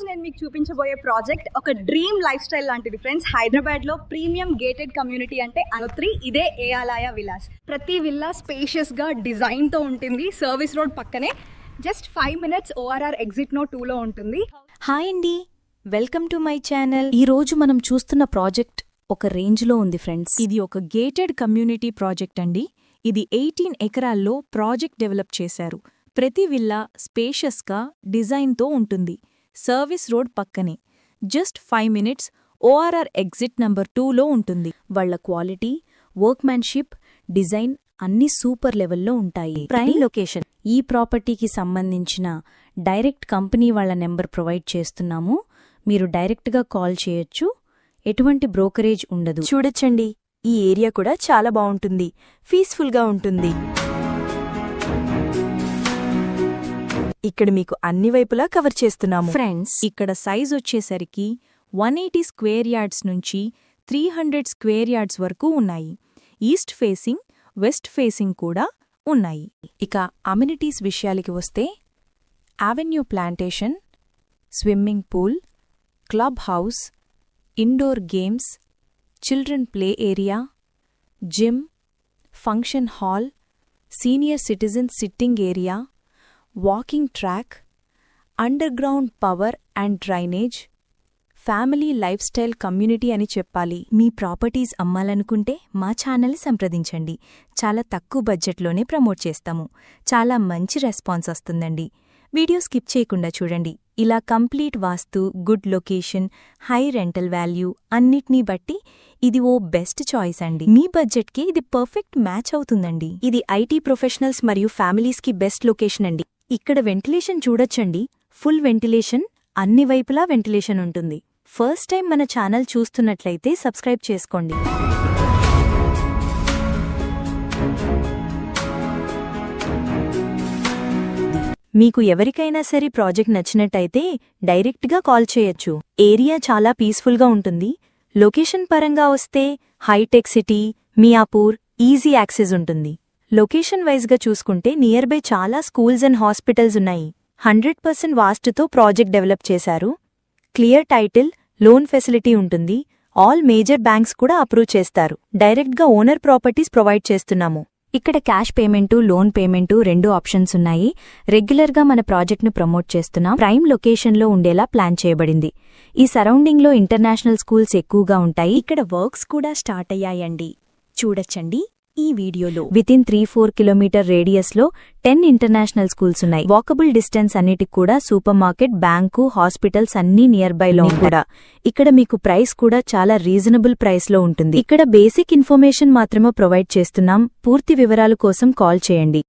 నేను మీకు చూపించబోయే ప్రాజెక్ట్ ఒక డ్రీమ్ లైఫ్ స్టైల్ లాంటిది ఫ్రెండ్స్. హైదరాబాద్ లో ప్రీమియం గేటెడ్ కమ్యూనిటీ అంటే అనోత్రి. ఇదే ఏఆలయ విలాస్. ప్రతి విల్లా స్పేషియస్ గా డిజైన్ తో ఉంటుంది. సర్వీస్ రోడ్ పక్కనే just 5 minutes ORR exit no 2లో ఉంటుంది. హాయ్ అండి, వెల్కమ్ టు మై ఛానల్. ఈరోజు మనం చూస్తున్న ప్రాజెక్ట్ ఒక రేంజ్లో ఉంది ఫ్రెండ్స్. ఇది ఒక గేటెడ్ కమ్యూనిటీ ప్రాజెక్ట్ అండి. ఇది 18 ఎకరాల్లో ప్రాజెక్ట్ డెవలప్ చేశారు. ప్రతి విల్లా స్పేషియస్గా డిజైన్తో ఉంటుంది. సర్వీస్ రోడ్ పక్కనే just 5 minutes ORR exit number 2లో ఉంటుంది. వాళ్ల క్వాలిటీ, వర్క్మ్యాన్షిప్, డిజైన్ అన్నీ సూపర్ లెవెల్లో ఉంటాయి. Prime location. ఈ ప్రాపర్టీకి సంబంధించిన డైరెక్ట్ కంపెనీ వాళ్ల నెంబర్ ప్రొవైడ్ చేస్తున్నాము. మీరు డైరెక్ట్గా కాల్ చేయొచ్చు. ఎటువంటి బ్రోకరేజ్ ఉండదు. చూడొచ్చండి, ఈ ఏరియా కూడా చాలా బావుంటుంది, పీస్ఫుల్గా ఉంటుంది. ఇక్కడ మీకు అన్ని వైపులా కవర్ చేస్తున్నాము. ఫ్రెండ్స్, ఇక్కడ సైజ్ వచ్చేసరికి 180 స్క్వేర్ యార్డ్స్ నుంచి 300 స్క్వేర్ యార్డ్స్ వరకు ఉన్నాయి. ఈస్ట్ ఫేసింగ్, వెస్ట్ ఫేసింగ్ కూడా ఉన్నాయి. ఇక అమ్యూనిటీస్ విషయాలకి వస్తే avenue plantation, swimming pool, club house, indoor games, children play area, gym, function hall, senior citizen sitting area, walking track, underground power and drainage, family lifestyle community అని చెప్పాలి. మీ properties అమ్మాలనుకుంటే మా ఛానల్ని సంప్రదించండి. చాలా తక్కువ బడ్జెట్లోనే ప్రమోట్ చేస్తాము. చాలా మంచి రెస్పాన్స్ వస్తుందండి. వీడియో స్కిప్ చేయకుండా చూడండి. ఇలా complete vastu, good location, high rental value అన్నిటినీ బట్టి ఇది ఓ బెస్ట్ చాయిస్ అండి. మీ బడ్జెట్కి ఇది పర్ఫెక్ట్ మ్యాచ్ అవుతుందండి. ఇది ఐటీ ప్రొఫెషనల్స్ మరియు ఫ్యామిలీస్కి బెస్ట్ లొకేషన్ అండి. ఇక్కడ వెంటిలేషన్ చూడొచ్చండి. ఫుల్ వెంటిలేషన్, అన్ని వైపులా వెంటిలేషన్ ఉంటుంది. ఫస్ట్ టైం మన ఛానల్ చూస్తున్నట్లయితే సబ్స్క్రైబ్ చేసుకోండి. మీకు ఎవరికైనా సరే ప్రాజెక్ట్ నచ్చినట్టయితే డైరెక్ట్గా కాల్ చేయొచ్చు. ఏరియా చాలా పీస్ఫుల్గా ఉంటుంది. లొకేషన్ పరంగా వస్తే హైటెక్ సిటీ, మియాపూర్, ఈజీ యాక్సెస్ ఉంటుంది. లొకేషన్ వైజ్గా చూసుకుంటే నియర్ బై చాలా స్కూల్స్ అండ్ హాస్పిటల్స్ ఉన్నాయి. 100% వాస్తుతో ప్రాజెక్ట్ డెవలప్ చేశారు. క్లియర్ టైటిల్, లోన్ ఫెసిలిటీ ఉంటుంది. ఆల్ మేజర్ బ్యాంక్స్ కూడా అప్రూవ్ చేస్తారు. డైరెక్ట్గా ఓనర్ ప్రాపర్టీస్ ప్రొవైడ్ చేస్తున్నాము. ఇక్కడ cash payment, loan payment 2 options ఉన్నాయి. రెగ్యులర్గా మన ప్రాజెక్ట్ను ప్రమోట్ చేస్తున్నాం. ప్రైమ్ లొకేషన్లో ఉండేలా ప్లాన్ చేయబడింది. ఈ సరౌండింగ్లో ఇంటర్నేషనల్ స్కూల్స్ ఎక్కువగా ఉంటాయి. ఇక్కడ వర్క్స్ కూడా స్టార్ట్ అయ్యాయండి. చూడొచ్చండి ఈ వీడియోలో. వితిన్ 3-4 కిలోమీటర్ రేడియస్లో 10 ఇంటర్నేషనల్ స్కూల్స్ ఉన్నాయి. వాకబుల్ డిస్టెన్స్ అన్నిటికి కూడా సూపర్ మార్కెట్, బ్యాంకు, హాస్పిటల్స్ అన్నీ నియర్ బైలో కూడా. ఇక్కడ మీకు ప్రైస్ కూడా చాలా రీజనబుల్ ప్రైస్లో ఉంటుంది. ఇక్కడ బేసిక్ ఇన్ఫర్మేషన్ మాత్రమే ప్రొవైడ్ చేస్తున్నాం. పూర్తి వివరాల కోసం కాల్ చేయండి.